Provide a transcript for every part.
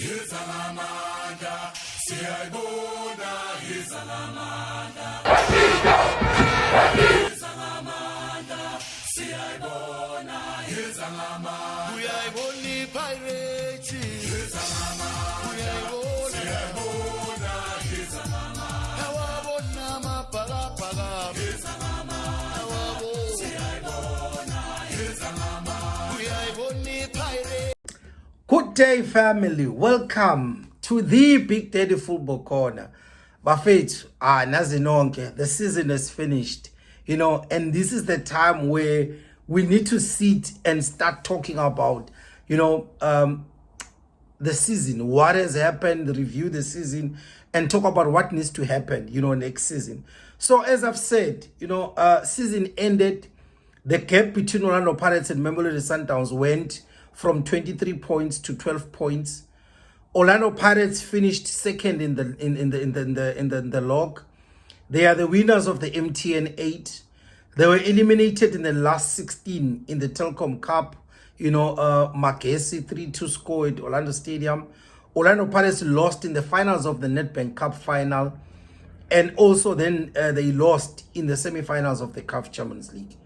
Ezimnyama siyayibona Ezimnyama siyayibona Ezimnyama uyayibona Pirates Ezimnyama uyayibona Ezimnyama awabona mabhalabhala Ezimnyama siyayibona Ezimnyama uyayibona Pirates. Good day, family. Welcome to the Big Daddy Football Corner. Bafethu, nazinonke, the season is finished, and this is the time where we need to sit and start talking about, the season, what has happened, review the season, and talk about what needs to happen, next season. So as I've said, season ended. The gap between Orlando Pirates and Mamelodi Sundowns went from 23 points to 12 points. Orlando Pirates finished second in the log. They are the winners of the MTN 8. They were eliminated in the last 16 in the Telkom Cup. Magesi 3-2 score at Orlando Stadium. Orlando Pirates lost in the finals of the Nedbank Cup final. And also then they lost in the semi-finals of the CAF Champions League.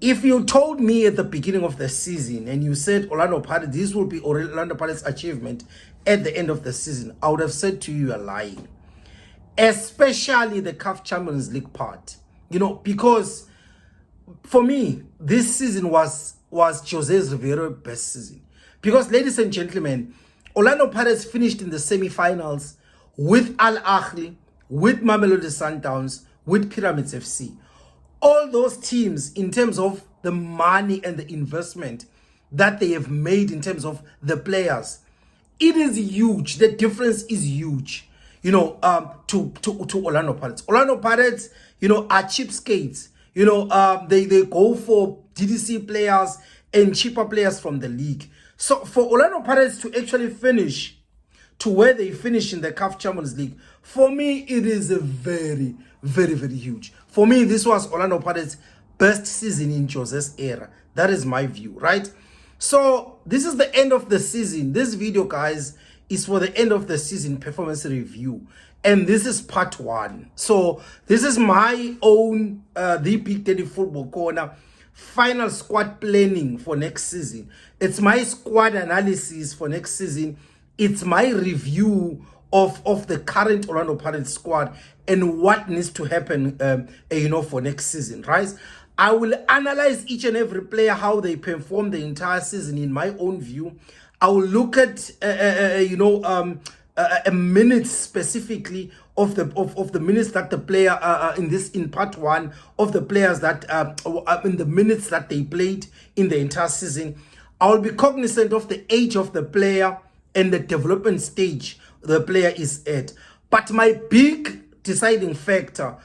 If you told me at the beginning of the season and you said Orlando Pirates, this will be Orlando Pirates' achievement at the end of the season, I would have said to you are lying. Especially the CAF Champions League part. Because for me, this season was Jose Rivero's best season. Because, ladies and gentlemen, Orlando Pirates finished in the semi-finals with Al Ahly, with Mamelodi Sundowns, with Pyramids FC. All those teams, in terms of the money and the investment that they have made in terms of the players, it is huge. The difference is huge, to Orlando Pirates. Orlando Pirates, are cheapskates. They go for DDC players and cheaper players from the league. So for Orlando Pirates to actually finish to where they finish in the CAF Champions League, for me, it is a very, very, very huge. For me, this was Orlando Pirates' best season in Jose's era. That is my view, right? So this is the end of the season. This video, guys, is for the end of the season performance review. And this is part one. So this is my own, the Big Daddy Football Corner, final squad planning for next season. It's my squad analysis for next season. It's my review of the current Orlando Pirates squad and what needs to happen, for next season, right? I will analyze each and every player, how they perform the entire season in my own view. I will look at, a minute specifically of the minutes that the player in part one of the players that in the minutes that they played in the entire season. I will be cognizant of the age of the player and the development stage the player is at. But my big deciding factor,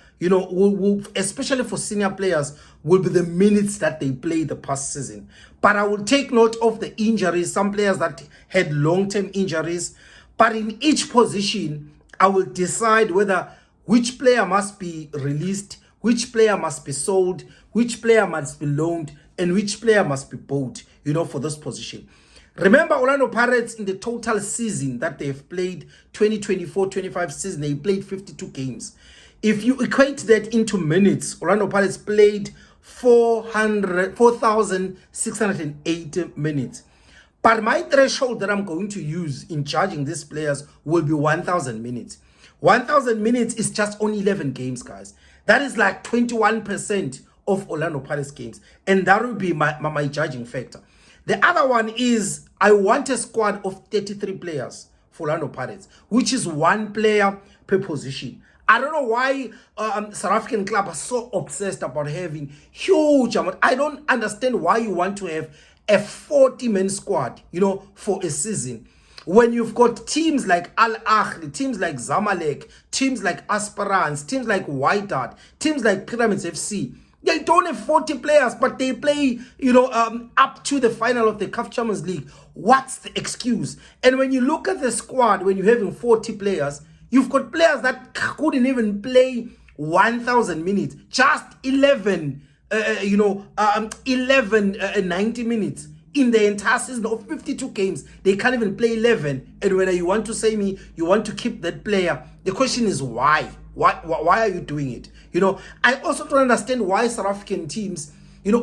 especially for senior players, will be the minutes that they play the past season. But I will take note of the injuries, some players that had long-term injuries. But in each position, I will decide whether which player must be released, which player must be sold, which player must be loaned, and which player must be bought, for this position. Remember, Orlando Pirates in the total season that they've played, 2024-25 season, they played 52 games. If you equate that into minutes, Orlando Pirates played 4,680 minutes. But my threshold that I'm going to use in judging these players will be 1,000 minutes. 1,000 minutes is just only 11 games, guys. That is like 21% of Orlando Pirates games. And that will be my judging factor. The other one is I want a squad of 33 players for Orlando Pirates, which is one player per position. I don't know why South African club are so obsessed about having huge amount. I don't understand why you want to have a 40-man squad, for a season. When you've got teams like Al Ahly, teams like Zamalek, teams like Aspirants, teams like White Hart, teams like Pyramids FC. They don't have 40 players, but they play, up to the final of the CAF Champions League. What's the excuse? And when you look at the squad, when you're having 40 players, you've got players that couldn't even play 1,000 minutes, just 11 90 minutes in the entire season of 52 games, they can't even play 11. And when you want to say me, you want to keep that player, the question is why? Why are you doing it? I also don't understand why South African teams,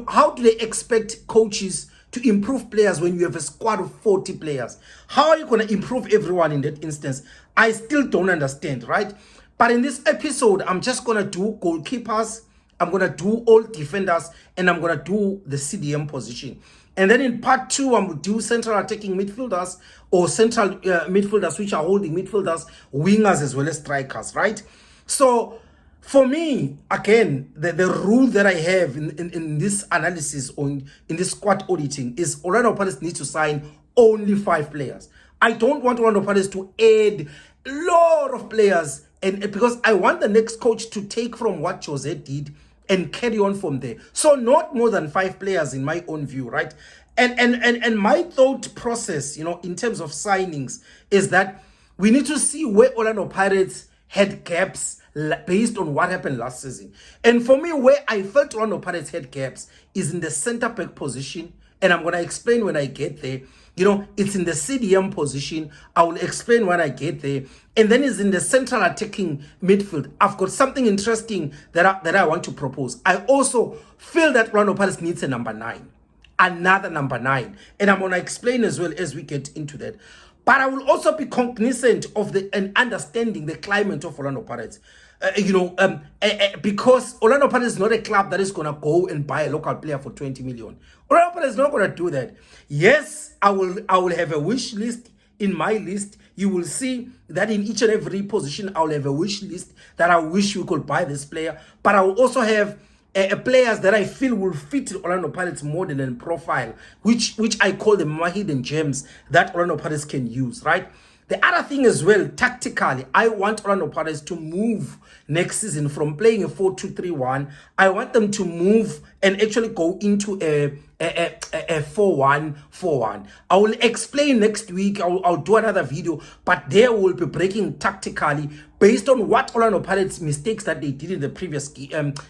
how do they expect coaches to improve players when you have a squad of 40 players? How are you going to improve everyone in that instance? I still don't understand, right? But in this episode, I'm just going to do goalkeepers, I'm going to do all defenders, and I'm going to do the CDM position. And then in part 2, I'm going to do central attacking midfielders or central midfielders, which are holding midfielders, wingers, as well as strikers, right? So for me, again, the rule that I have in this analysis, in this squad auditing, is Orlando Pirates need to sign only 5 players. I don't want Orlando Pirates to add a lot of players, and because I want the next coach to take from what Jose did and carry on from there. So not more than 5 players in my own view, right? And my thought process, in terms of signings, is that we need to see where Orlando Pirates had gaps based on what happened last season. And for me, where I felt Orlando Pirates had gaps is in the center back position, and I'm going to explain when I get there. It's in the CDM position. I will explain when I get there. And then it's in the central attacking midfield. I've got something interesting that I want to propose. I also feel that Orlando Pirates needs a number 9. Another number 9. And I'm going to explain as well as we get into that. But I will also be cognizant of and understanding the climate of Orlando Pirates. Because Orlando Pirates is not a club that is going to go and buy a local player for 20 million. Orlando Pirates is not going to do that. Yes, I will have a wish list in my list. You will see that in each and every position, I will have a wish list that I wish we could buy this player. But I will also have players that I feel will fit Orlando Pirates model and profile, which I call the hidden gems that Orlando Pirates can use, right? The other thing as well, tactically, I want Orlando Pirates to move next season from playing a 4-2-3-1. I want them to move and actually go into a 4-1-4-1. I will explain next week. I'll do another video, but there will be breaking tactically based on what Orlando Pirates mistakes that they did in the previous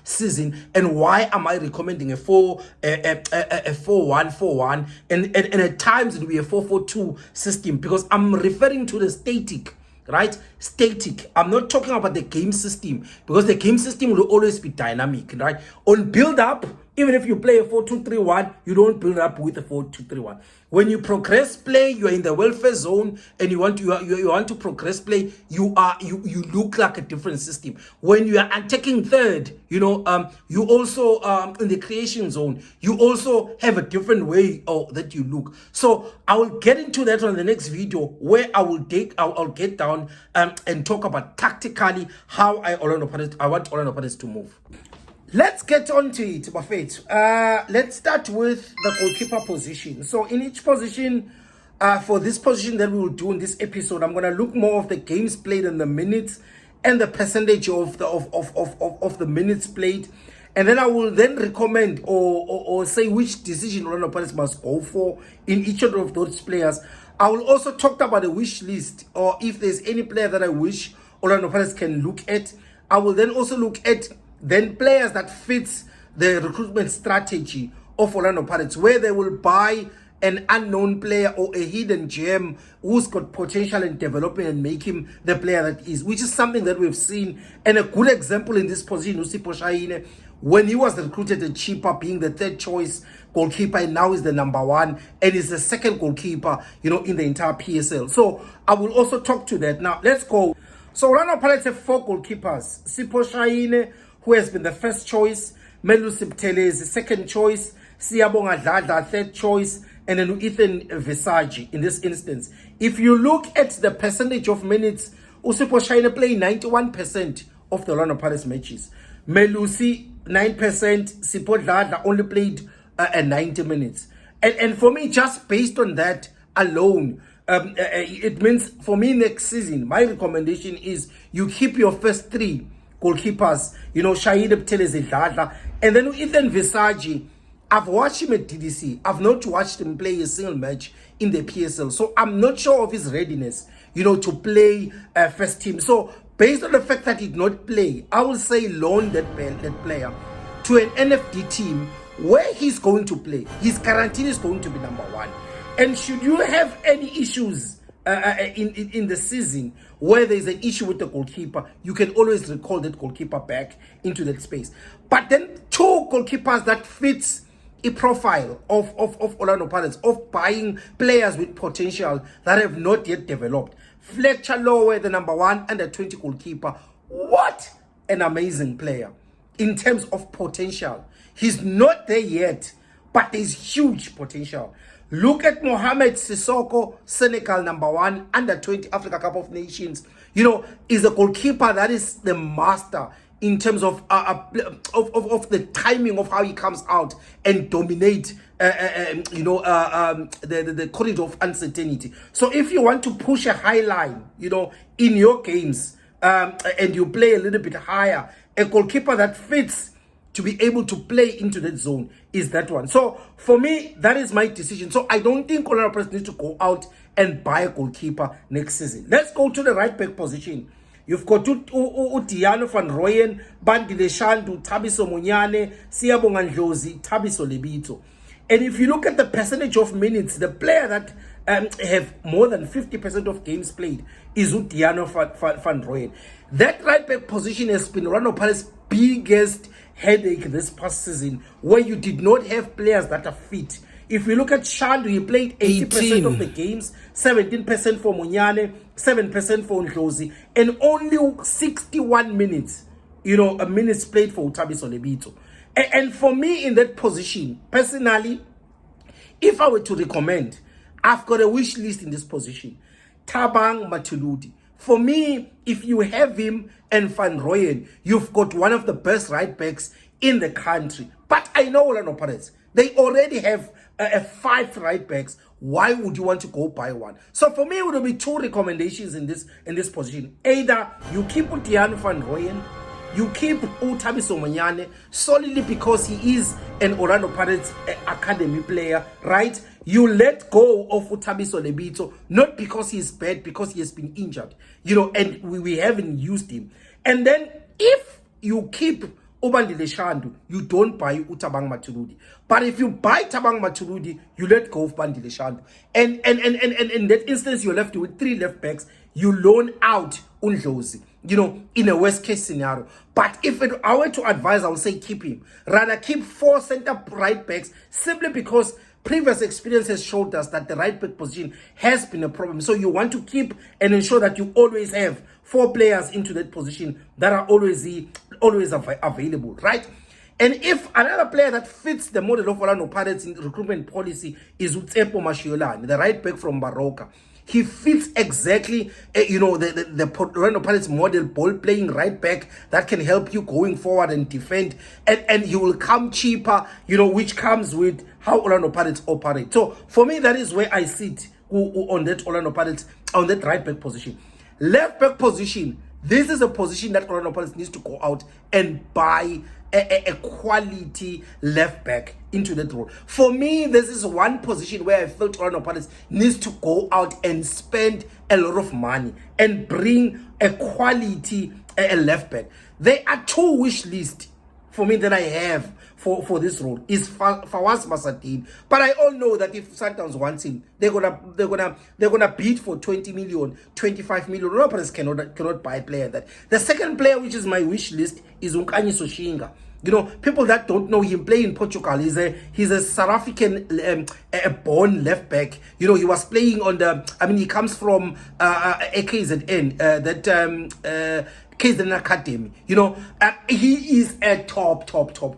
season, and why am I recommending a 4-1-4-1 and at times it will be a 4-4-2 system, because I'm referring to the static, right? Static. I'm not talking about the game system, because the game system will always be dynamic, right? On build up, even if you play a 4-2-3-1, you don't build up with a 4-2-3-1. When you progress play, you are in the welfare zone and you want to progress play, you look like a different system. When you are attacking third, you also in the creation zone, you also have a different way that you look. So I will get into that on the next video, where I'll get down and talk about tactically how I want Orlando Pirates to move. Let's get on to it, Buffett. Let's start with the goalkeeper position. So in each position, for this position that we will do in this episode, I'm going to look more of the games played and the minutes and the percentage of the minutes played. And then I will then recommend or say which decision Orlando Pirates must go for in each of those players. I will also talk about a wish list, or if there's any player that I wish Orlando Pirates can look at. I will then also look at players that fits the recruitment strategy of Orlando Pirates, where they will buy an unknown player or a hidden gem who's got potential in developing and make him the player that is, which is something that we've seen. And a good example in this position, Usipho Shahine, when he was recruited and cheaper, being the 3rd choice goalkeeper, and now is the number 1 and is the 2nd goalkeeper, in the entire PSL. So I will also talk to that. Now let's go. So Orlando Pirates have 4 goalkeepers. Sipho Shahine, who has been the 1st choice, Melusi Buthelezi, 2nd choice, Siyabonga Dladla, 3rd choice, and then Ethan Visagi in this instance. If you look at the percentage of minutes, Usipho Shahine played 91% of the Orlando Pirates matches. Melusi 9%, Sipho Dladla only played 90 minutes. And for me, just based on that alone, it means for me next season, my recommendation is you keep your first 3 goalkeepers, Shahine Buthelezi, Dladla, and then Ethan Visagi. I've watched him at DDC. I've not watched him play a single match in the PSL. So I'm not sure of his readiness, to play first team. So based on the fact that he did not play, I will say loan that player to an NFD team where he's going to play, his guarantee is going to be number one. And should you have any issues in the season where there's an issue with the goalkeeper, you can always recall that goalkeeper back into that space. But then two goalkeepers that fits a profile of Orlando Pirates, of buying players with potential that have not yet developed. Fletcher Lowe, the number one under 20 goalkeeper. What an amazing player in terms of potential. He's not there yet, but there's huge potential. Look at Mohamed Sissoko, Senegal number one, under 20 Africa Cup of Nations. Is a goalkeeper that is the master in terms of the timing of how he comes out and dominate the corridor of uncertainty. So if you want to push a high line, in your games, and you play a little bit higher, a goalkeeper that fits to be able to play into that zone is that one. So for me, that is my decision. So I don't think Orlando Pirates need to go out and buy a goalkeeper next season. Let's go to the right back position. You've got Diano van Rooyen, Bandile Shandu, Thabiso Munyane, Siyabonga Ndlozi, Thabiso Lebito. And if you look at the percentage of minutes, the player that have more than 50% of games played is Diano van Rooyen. That right back position has been Orlando Pirates' biggest headache this past season, where you did not have players that are fit. If we look at Shandu, he played 80% of the games, 17% for Munyane, 7% for Ndlozi, and only 61 minutes, minutes played for Thabiso Lebito. And for me in that position, personally, if I were to recommend, I've got a wish list in this position. Thabang Mathuludi. For me, if you have him and Van Rooyen, you've got one of the best right backs in the country. But I know Orlando Pirates, they already have 5 right backs. Why would you want to go buy one? So for me, it would be 2 recommendations in this position. Either you keep Diano van Rooyen, you keep Thabiso Munyane solely because he is an Orlando Pirates academy player, right? You let go of Thabiso Lebito, not because he's bad, because he has been injured, and we haven't used him. And then if you keep Ubandile Shandu, you don't buy Thabang Mathuludi. But if you buy Thabang Mathuludi, you let go of Bandile Shandu. And in that instance, you're left with 3 left backs. You loan out Ndlozi, in a worst case scenario. But if I were to advise, I would say keep him. Rather keep 4 center right backs, simply because previous experience has showed us that the right back position has been a problem. So you want to keep and ensure that you always have 4 players into that position that are always available, right? And if another player that fits the model of Orlando Pirates in recruitment policy is Utsepo Mashiolane, the right back from Baroka. He fits exactly, the Orlando Pirates model, ball-playing right back that can help you going forward and defend. And he will come cheaper, which comes with how Orlando Pirates operate. So for me, that is where I sit on that Orlando Pirates, on that right back position. Left back position, this is a position that Orlando Pirates needs to go out and buy a quality left back into that role. For me, this is one position where I felt Orlando Pirates needs to go out and spend a lot of money and bring a quality left back. There are 2 wish lists for me that I have for this role. Is Fawaz Masadin, but I all know that if Sundowns wants him, they're gonna bid for 20 million, 25 million. Orlando Pirates cannot buy a player that. The second player, which is my wish list, is Unkanyi Soshinga. People that don't know him play in Portugal. He's a South African born left back. He was playing on he comes from AKZN, KZN Academy. He is a top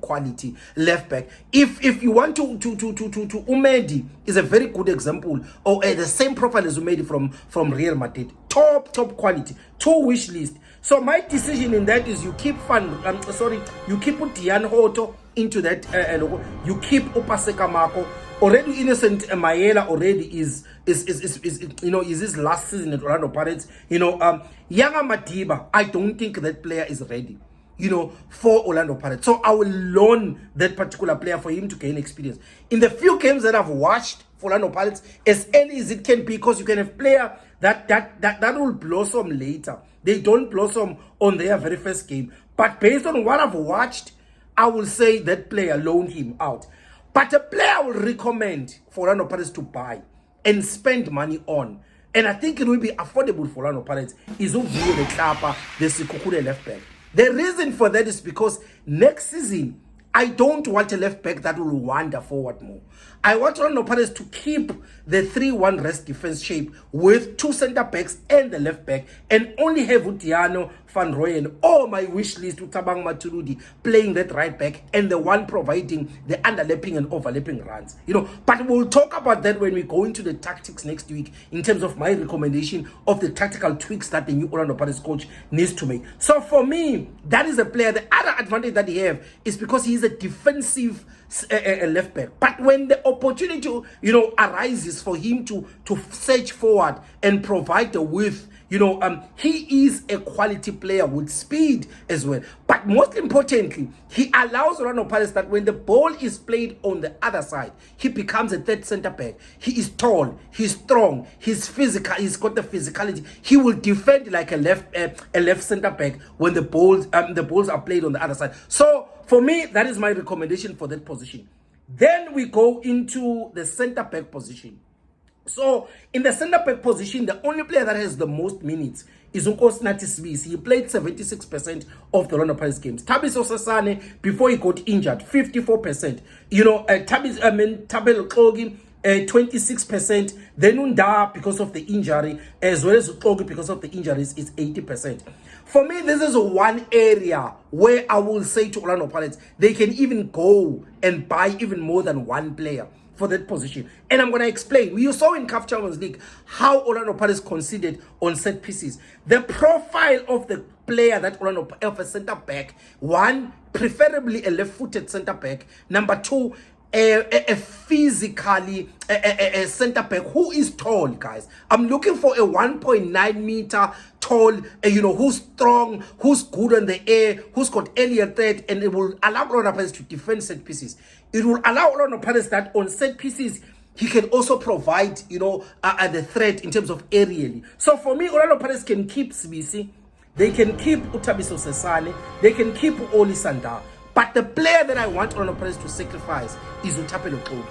quality left back. If you want to Umedi is a very good example, or the same profile as Umedi from Real Madrid. Top quality. 2 wish list. So my decision in that is you keep you keep Dian Hoto into that logo. You keep Upaseka Marco. Already Innocent Mayela already is his last season at Orlando Pirates. Yanga Madiba, I don't think that player is ready, for Orlando Pirates. So I will loan that particular player for him to gain experience. In the few games that I've watched for Orlando Pirates, as early as it can be, because you can have player that will blossom later. They don't blossom on their very first game. But based on what I've watched, I will say that player, loan him out. But a player I will recommend for Orlando Pirates to buy and spend money on, and I think it will be affordable for Orlando Pirates, is Uvuyo Letlapa, the Sikukule left back. The reason for that is because next season, I don't want a left back that will wander forward more. I want Orlando Pirates to keep the 3-1 rest defense shape with 2 center backs and the left back, and only have Utiano, Van Rooyen, or my wish list to Tabang Maturudi playing that right back, and the one providing the underlapping and overlapping runs. But we'll talk about that when we go into the tactics next week in terms of my recommendation of the tactical tweaks that the new Orlando Pirates coach needs to make. So for me, that is a player. The other advantage that he have is because he is a defensive left back. But when the opportunity arises for him to search forward and provide the width, he is a quality player with speed as well. But most importantly, he allows Orlando Pirates that when the ball is played on the other side, he becomes a third center back. He is tall, he's strong, he's physical, he's got the physicality. He will defend like a left center back when the balls are played on the other side. So for me, that is my recommendation for that position. Then we go into the center back position. So in the center back position, the only player that has the most minutes is Nkosinathi Sibisi. He played 76% of the Orlando Pirates games. Thabiso Sasane, before he got injured, 54%. Tabel Klogi, 26%. Then Unda, because of the injury, as well as Klogi because of the injuries, is 80%. For me, this is one area where I will say to Orlando Pirates, they can even go and buy even more than one player for that position. And I'm going to explain. You saw in CAF Champions League how Orlando Pirates conceded on set pieces. The profile of the player that Orlando of a center back, one, preferably a left-footed center back. Number two, a physically a center back who is tall, guys. I'm looking for a 1.9 meter tall, who's strong, who's good on the air, who's got earlier threat, and it will allow Orlando Pirates to defend set pieces. It will allow Orlando Pirates that on set pieces he can also provide, the threat in terms of aerially. So for me, Orlando Pirates can keep Sibisi, they can keep Utabiso Sesane, they can keep Oli Sanda. But the player that I want Orlando Pirates to sacrifice is Utapelo Klogi.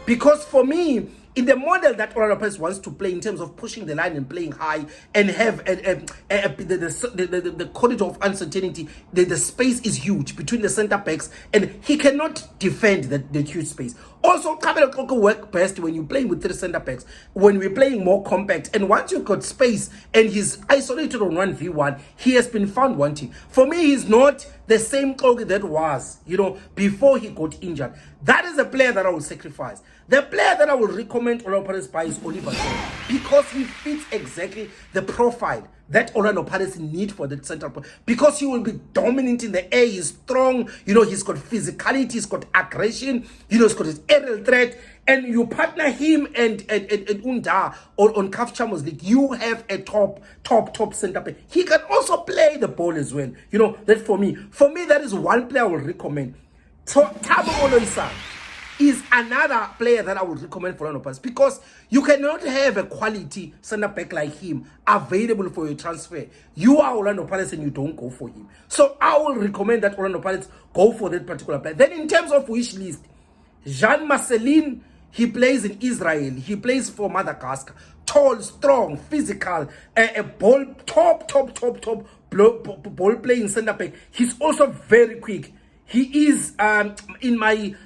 Because for me, in the model that Orlando Pirates wants to play in terms of pushing the line and playing high and have the corridor of uncertainty, the space is huge between the center backs and he cannot defend the huge space. Also, Tabelo Klogi work best when you're playing with 3 center backs, when we're playing more compact. And once you've got space and he's isolated on 1v1, he has been found wanting. For me, he's not the same Klogi that was, before he got injured. That is a player that I will sacrifice. The player that I will recommend Orlando Pirates buy is Oliver Shaw, because he fits exactly the profile that Orlando Pirates need for that central point. Because he will be dominant in the air, he's strong, he's got physicality, he's got aggression, he's got his aerial threat. And you partner him and Unda on CAF Champions League, you have a top center back. He can also play the ball as well. That for me, that is one player I will recommend. So Thabo Oloisa is another player that I would recommend for Orlando Pirates, because you cannot have a quality center back like him available for your transfer. You are Orlando Pirates and you don't go for him. So I will recommend that Orlando Pirates go for that particular player. Then in terms of wish list, Jean Marcelin, he plays in Israel. He plays for Madagascar. Tall, strong, physical, a ball, top ball playing center back. He's also very quick. He is in my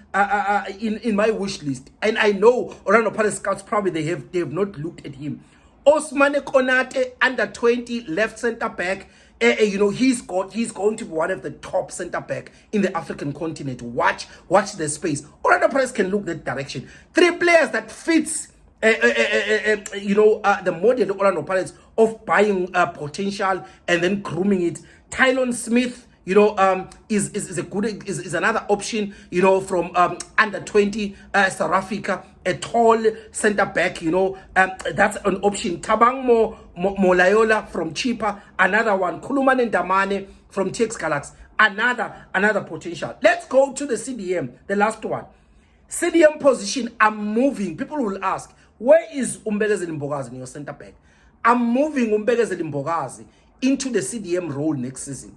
wish list, and I know Orlando Pirates scouts probably they have not looked at him. Osmane Konate, under 20, left center back. He's going to be one of the top center back in the African continent. Watch the space. Orlando Pirates can look that direction. 3 players that fits the model of Orlando Pirates of buying potential and then grooming it. Tylon Smith, is another option, from under 20 South Africa, a tall center back, that's an option. Tabang Molayola from Chipa, another one. Kulumane Damane from TX Galaxy, another potential. Let's go to the CDM, the last one. CDM position, I'm moving. People will ask, where is Umbegezeli Mbogazi in your center back? I'm moving Umbegezeli Mbogazi into the CDM role next season.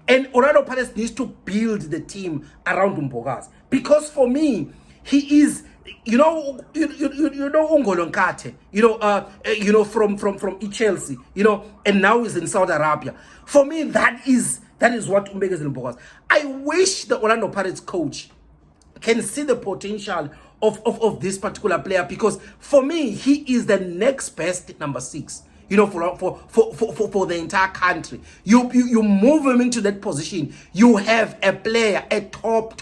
And Orlando Pirates needs to build the team around Mbogas. Because for me, he is, you know Ungolo Nkate, from Chelsea, and now he's in Saudi Arabia. For me, that is what Umbegas Mbogas. I wish the Orlando Pirates coach can see the potential of this particular player, because for me, he is the next best number 6. For the entire country. You move him into that position, you have a player, a top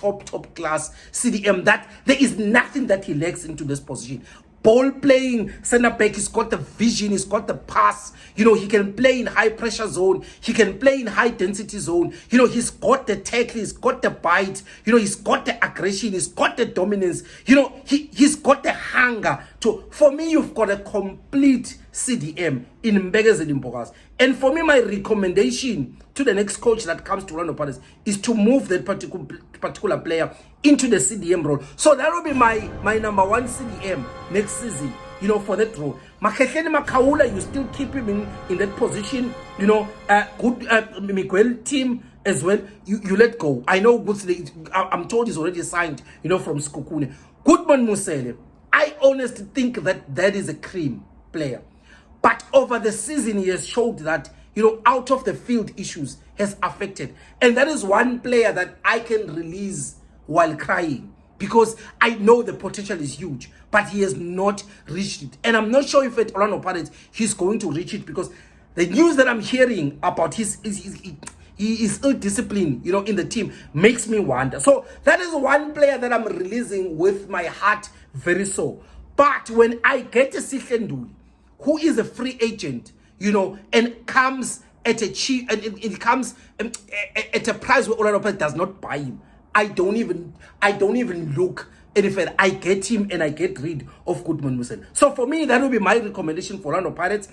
class CDM, that there is nothing that he lacks into this position. Ball playing center back, he's got the vision, he's got the pass, he can play in high pressure zone, he can play in high density zone, he's got the tackle, he's got the bite, he's got the aggression, he's got the dominance, he's got the hunger to. For me, you've got a complete CDM in Mbegas and Mbogas. And for me, my recommendation to the next coach that comes to Orlando Pirates is to move that particular player into the CDM role. So that will be my number 1 CDM next season, for that role. Makhehleni Makaula, you still keep him in that position, good Miguel team as well, you let go. I know I'm told he's already signed, from Skukune. Goodman Musele, I honestly think that is a cream player. But over the season, he has showed that, out of the field issues has affected. And that is one player that I can release while crying, because I know the potential is huge, but he has not reached it. And I'm not sure if at Orlando Pirates he's going to reach it, because the news that I'm hearing about he is ill-disciplined, in the team, makes me wonder. So that is one player that I'm releasing with my heart very sore. But when I get to Sikhenduli, who is a free agent, and comes at a cheap, and it comes at a price where Orlando Pirates does not buy him, I don't even look any further. I get him and I get rid of Goodman Musel. So for me, that will be my recommendation for Orlando Pirates.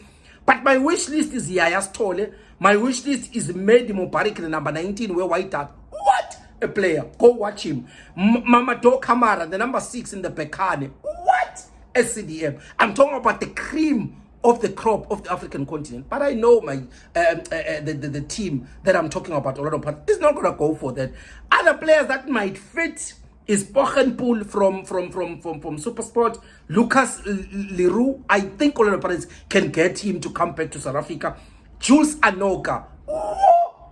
But my wish list is Yaya Stole. My wish list is Mehdi Mubarak, the number 19, where White Hat. What a player! Go watch him. Mamadou Kamara, the number 6 in the Bekane. What a CDM! I'm talking about the cream of the crop of the African continent. But I know my the team that I'm talking about, Orlando Pirates, is not gonna go for that. Other players that might fit is Bochenpool from Supersport, Lucas Leroux. I think Orlando Pirates can get him to come back to South Africa. Jules Anoka.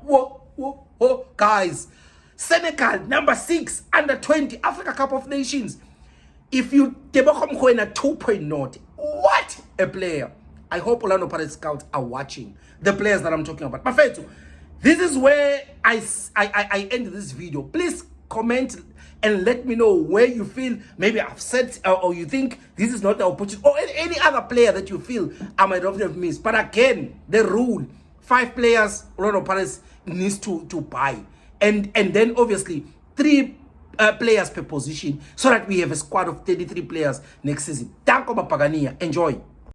Whoa, guys. Senegal, number 6, under 20, Africa Cup of Nations. If you Tebogo Mkhwena 2.0, what a player. I hope Orlando Pirates scouts are watching the players that I'm talking about. Perfect. This is where I end this video. Please comment and let me know where you feel maybe I've said or you think this is not the opportunity, or any other player that you feel I might have missed. But again, the rule, 5 players Orlando Pirates needs to buy, and then obviously 3 players per position, so that we have a squad of 33 players next season. Danko Mapagania. Enjoy.